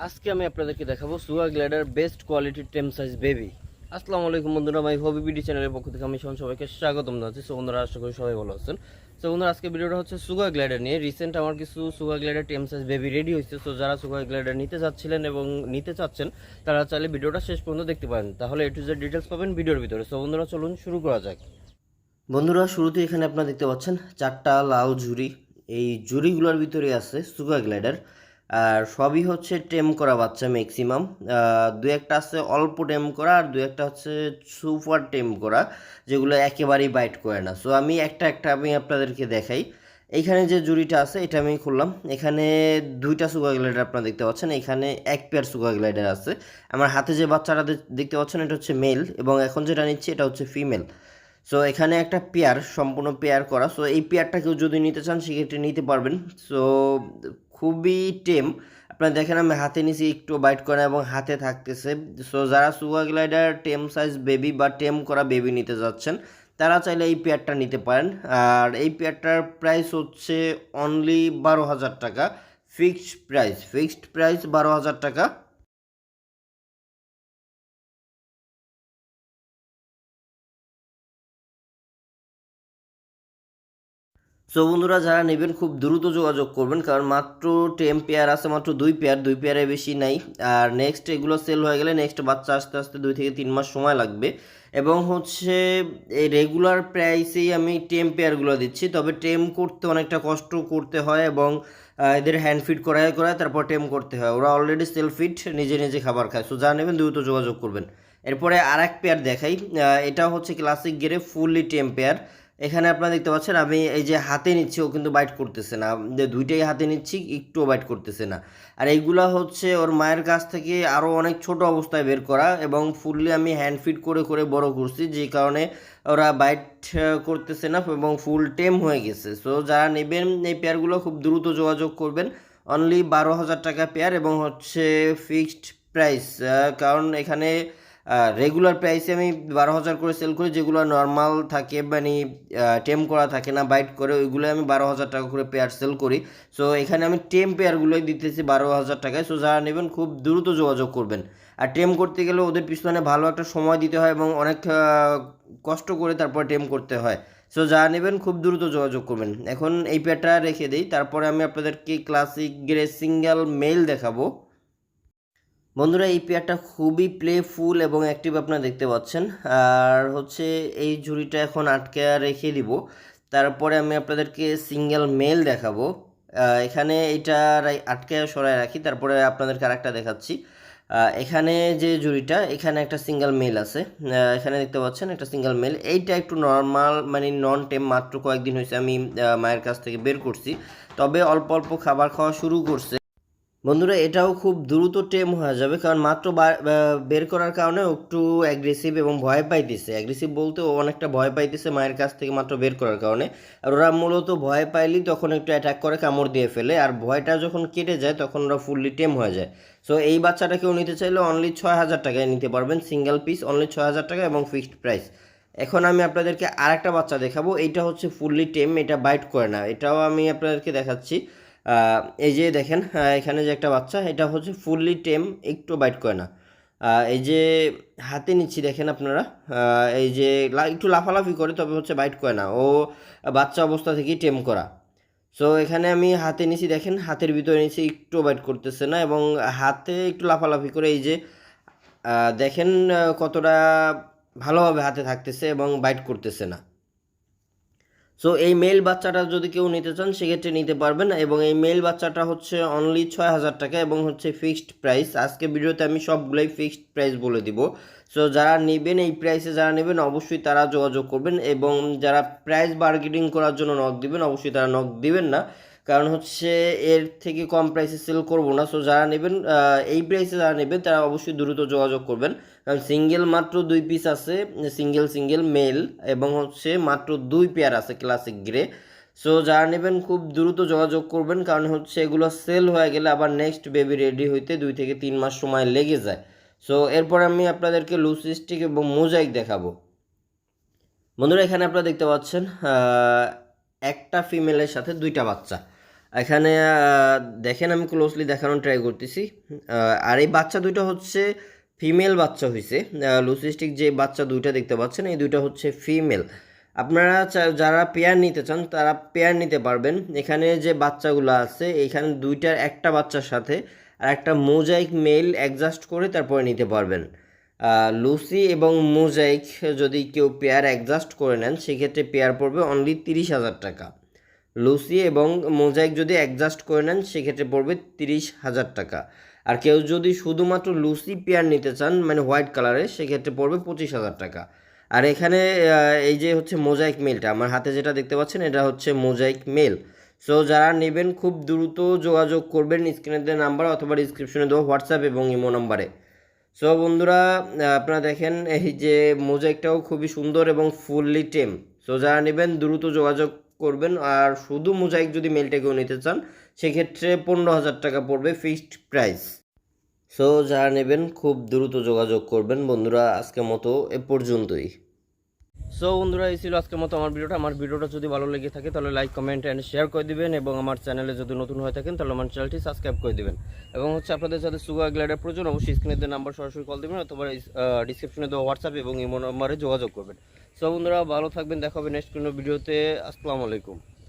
আজকে আমি আপনাদেরকে দেখাবো সুগা গ্ল্যাডার বেস্ট কোয়ালিটির টেম সাইজ বেবি। আসসালামু আলাইকুম বন্ধুরা, মাই হবি বিডি চ্যানেলের পক্ষ থেকে আমি সবাইকে স্বাগতম জানাচ্ছি। সো বন্ধুরা, আশা করি সবাই ভালো আছেন। সো বন্ধুরা, আজকে ভিডিওটা হচ্ছে সুগা গ্ল্যাডার নিয়ে। রিসেন্ট আমার কিছু সুগা গ্ল্যাডার টেম সাইজ বেবি রেডি হয়েছে। সো যারা সুগা গ্ল্যাডার নিতে যাচ্ছিলেন এবং নিতে চাচ্ছেন তারা চাইলে ভিডিওটা শেষ পর্যন্ত দেখতে পারেন, তাহলে এ টু জেড ডিটেলস পাবেন ভিডিওর ভিতরে। সো বন্ধুরা, চলুন শুরু করা যাক। বন্ধুরা, শুরুতে এখানে আপনারা দেখতে পাচ্ছেন চারটা লাল ঝুড়ি। এই ঝুড়িগুলোর ভিতরে আছে সুগা গ্ল্যাডার, আর সবই হচ্ছে টেম করা বাচ্চা ম্যাক্সিমাম। দু একটা আছে অল্প টেম করা, আর দু একটা হচ্ছে সুপার টেম করা, যেগুলো একেবারেই বাইট করে না। সো আমি আমি আপনাদেরকে দেখাই। এইখানে যে জুড়িটা আছে এটা আমি খুললাম। এখানে দুইটা সুগা গ্লাইডার আপনারা দেখতে পাচ্ছেন, এখানে এক পেয়ার সুগা গ্লাইডার আছে। আমার হাতে যে বাচ্চাটা দেখতে পাচ্ছেন এটা হচ্ছে মেল, এবং এখন যেটা নিচ্ছি এটা হচ্ছে ফিমেল। সো এখানে একটা পেয়ার, সম্পূর্ণ পেয়ার করা। সো এই পেয়ারটা কেউ যদি নিতে চান সেক্ষেত্রে নিতে পারবেন। সো খুবই টেম, আপনারা দেখেন আমি হাতে নিচে একটু বাইট করে এবং হাতে থাকতেছে। সো যারা সুগা গ্লাইডার টেম সাইজ বেবি বা টেম করা বেবি নিতে যাচ্ছেন তারা চাইলে এই পেয়ারটা নিতে পারেন। আর এই পেয়ারটার প্রাইস হচ্ছে অনলি 12,000 টাকা। ফিক্সড প্রাইস 12,000 টাকা। সো বন্ধুরা, যারা নেবেন খুব দ্রুত যোগাযোগ করবেন, কারণ মাত্র পেয়ার আছে, মাত্র দুই পেয়ারে বেশি নাই। আর নেক্সট এগুলো সেল হয়ে গেলে নেক্সট বাচ্চা আসতে আসতে 2 থেকে 3 মাস সময় লাগবে। এবং হচ্ছে এই রেগুলার প্রাইসেই আমি পেয়ারগুলো দিচ্ছি, তবে টেম করতে অনেকটা কষ্ট করতে হয় এবং এদের হ্যান্ড ফিড করায় তারপর টেম করতে হয়। ওরা অলরেডি সেলফ ফিড, নিজে নিজে খাবার খায়। সো যারা নেবেন দ্রুত যোগাযোগ করবেন। এরপরে আর এক পেয়ার দেখাই। এটা হচ্ছে ক্লাসিক গেরে ফুললি পেয়ার। এখানে আপনারা দেখতে পাচ্ছেন আমি এই যে হাতে নিচ্ছি, ও কিন্তু বাইট করতেছে না। যে দুইটাই হাতে নিচ্ছি, একটুও বাইট করতেছে না। আর এইগুলা হচ্ছে ওর মায়ের কাছ থেকে আরও অনেক ছোট অবস্থায় বের করা, এবং ফুললি আমি হ্যান্ড ফিড করে করে বড় করছি, যে কারণে ওরা বাইট করতেছে না এবং ফুল টেম হয়ে গেছে। সো যারা নেবেন এই পেয়ারগুলো খুব দ্রুত যোগাযোগ করবেন। অনলি 12,000 টাকা পেয়ার, এবং হচ্ছে ফিক্সড প্রাইস। কারণ এখানে রেগুলার প্রাইসে আমি 12,000 করে সেল করি, যেগুলো নর্মাল থাকে মানে টেম করা থাকে না, বাইট করে, ওইগুলো আমি 12,000 টাকা করে পেয়ার সেল করি। সো এখানে আমি পেয়ারগুলোই দিতেছি 12,000 টাকায়। সো যারা নেবেন খুব দ্রুত যোগাযোগ করবেন। আর টেম করতে গেলে ওদের পিছনে ভালো একটা সময় দিতে হয় এবং অনেক কষ্ট করে তারপর টেম করতে হয়। সো যারা নেবেন খুব দ্রুত যোগাযোগ করবেন। এখন এই পেয়ারটা রেখে দিই, তারপরে আমি আপনাদেরকে ক্লাসিক গ্রে সিঙ্গেল মেল দেখাবো। বন্ধুরা, এই পেয়ারটা খুবই প্লেফুল এবং অ্যাক্টিভ আপনারা দেখতে পাচ্ছেন। আর হচ্ছে এই ঝুড়িটা এখন আটকে রেখে দিব, তারপরে আমি আপনাদেরকে সিঙ্গেল মেল দেখাবো। এখানে এইটা আটকে সরায় রাখি, তারপরে আপনাদেরকে আরেকটা দেখাচ্ছি। এখানে যে ঝুড়িটা, এখানে একটা সিঙ্গেল মেল আছে। এখানে দেখতে পাচ্ছেন একটা সিঙ্গেল মেল। এইটা একটু নর্মাল মানে নন টেম, মাত্র কয়েকদিন হয়েছে আমি মায়ের কাছ থেকে বের করছি, তবে অল্প অল্প খাবার খাওয়া শুরু করছে। বন্ধুরা, এটাও খুব দ্রুত টেম হয়ে যাবে, কারণ মাত্র বের করার কারণে একটু অ্যাগ্রেসিভ এবং ভয় পাইতেছে। অ্যাগ্রেসিভ বলতে ও অনেকটা ভয় পাইতেছে মায়ের কাছ থেকে মাত্র বের করার কারণে। আর ওরা মূলত ভয় পাইলেই তখন একটু অ্যাটাক করে, কামড় দিয়ে ফেলে, আর ভয়টা যখন কেটে যায় তখন ওরা ফুললি টেম হয়ে যায়। সো এই বাচ্চাটাকেও নিতে চাইলে অনলি 6,000 টাকায় নিতে পারবেন, সিঙ্গেল পিস অনলি 6,000 টাকা এবং ফিক্সড প্রাইস। এখন আমি আপনাদেরকে আরেকটা বাচ্চা দেখাবো। এইটা হচ্ছে ফুললি টেম, এটা বাইট করে না, এটাও আমি আপনাদেরকে দেখাচ্ছি। এই যে দেখেন, এখানে যে একটা বাচ্চা, এটা হচ্ছে ফুললি টেম, একটু বাইট করে না। এই যে হাতে নিচ্ছি দেখেন আপনারা, এই যে একটু লাফালাফি করে, তবে হচ্ছে বাইট করে না, ও বাচ্চা অবস্থা থেকেই টেম করা। সো এখানে আমি হাতে নিচ্ছি দেখেন, হাতের ভিতরে নিচ্ছি, একটু বাইট করতেছে না, এবং হাতে একটু লাফালাফি করে এই যে দেখেন কতটা ভালোভাবে হাতে থাকতেছে এবং বাইট করতেছে না। সো এই মেল বাচ্চাটা যদি কেউ নিতে চান সেক্ষেত্রে নিতে পারবেন, এবং এই মেল বাচ্চাটা হচ্ছে অনলি 6,000 টাকা এবং হচ্ছে ফিক্সড প্রাইস। আজকে ভিডিওতে আমি সবগুলোই ফিক্সড প্রাইস বলে দিব। সো যারা নেবেন এই প্রাইসে, যারা নেবেন অবশ্যই তারা যোগাযোগ করবেন, এবং যারা প্রাইস বার্গেনিং করার জন্য নক দিবেন অবশ্যই তারা নক দিবেন না, কারণ হচ্ছে এর থেকে কম প্রাইসে সেল করব না। সো যারা নেবেন এই প্রাইসে, যারা নেবেন তারা অবশ্যই দ্রুত যোগাযোগ করবেন, কারণ সিঙ্গেল মাত্র 2 পিস আছে, সিঙ্গেল মেল, এবং হচ্ছে মাত্র 2 পেয়ার আছে ক্লাসিক গ্রে। সো যারা নেবেন খুব দ্রুত যোগাযোগ করবেন, কারণ হচ্ছে এগুলো সেল হয়ে গেলে আবার নেক্সট বেবি রেডি হইতে 2 থেকে 3 মাস সময় লেগে যায়। সো এরপর আমি আপনাদেরকে লুসিস্টিক এবং মোজাইক দেখাবো। বন্ধুরা, এখানে আপনারা দেখতে পাচ্ছেন একটা ফিমেলের সাথে 2টা বাচ্চা। এখানে দেখেন আমি ক্লোজলি দেখানোর ট্রাই করতেছি। আর এই বাচ্চা দুইটা হচ্ছে ফিমেল বাচ্চা হয়েছে। লুসিস্টিক যে বাচ্চা দুইটা দেখতে পাচ্ছেন এই দুইটা হচ্ছে ফিমেল। আপনারা যারা পেয়ার নিতে চান তারা পেয়ার নিতে পারবেন। এখানে যে বাচ্চাগুলো আছে এখানে দুইটার একটা বাচ্চার সাথে আর একটা মোজাইক মেল অ্যাডজাস্ট করে তারপরে নিতে পারবেন। লুসি এবং মোজাইক যদি কেউ পেয়ার অ্যাডজাস্ট করে নেন সেক্ষেত্রে পেয়ার পড়বে অনলি 30,000 টাকা। লুসি এবং মোজাইক যদি অ্যাডজাস্ট করে নেন সেক্ষেত্রে পড়বে 30,000 টাকা। আর কেউ যদি শুধুমাত্র লুসি পেয়ার নিতে চান মানে হোয়াইট কালারের সেক্ষেত্রে পড়বে 25,000 টাকা। আর এখানে এই যে হচ্ছে মোজাইক মেলটা আমার হাতে যেটা দেখতে পাচ্ছেন এটা হচ্ছে মোজাইক মেল। সো যারা নেবেন খুব দ্রুত যোগাযোগ করবেন স্ক্রিনে দেওয়া নাম্বার অথবা ডিসক্রিপশনে দেওয়া হোয়াটসঅ্যাপ এবং ইমো নাম্বারে। সো বন্ধুরা আপনারা দেখেন এই যে মোজাইকটাও খুবই সুন্দর এবং ফুললি টেম। সো যারা নেবেন দ্রুত যোগাযোগ করবেন। আর শুধু মোজাইক যদি মেলটাকেও নিতে চান সেক্ষেত্রে 15,000 টাকা পড়বে ফিক্সড প্রাইস। সো যারা নেবেন খুব দ্রুত যোগাযোগ করবেন বন্ধুরা। আজকের মতো এ পর্যন্তই। সো বন্ধুরা এই ছিল আজকের মতো আমার ভিডিওটা যদি ভালো লেগে থাকে তাহলে লাইক কমেন্ট অ্যান্ড শেয়ার করে দিবেন এবং আমার চ্যানেলে যদি নতুন হয়ে থাকেন তাহলে আমার চ্যানেলটি সাবস্ক্রাইব করে দিবেন এবং হচ্ছে আপনাদের যাদের সুগার গ্লাইডার প্রয়োজন অবশ্যই স্ক্রিনের দিয়ে নাম্বার সরাসরি কল দেবেন অথবা ডিসক্রিপশনে দেওয়া হোয়াটসঅ্যাপ এবং ইমো নাম্বারে যোগাযোগ করবেন। সো বন্ধুরা ভালো থাকবেন, দেখা হবে নেক্সট কোনো ভিডিওতে। আসসালামু আলাইকুম।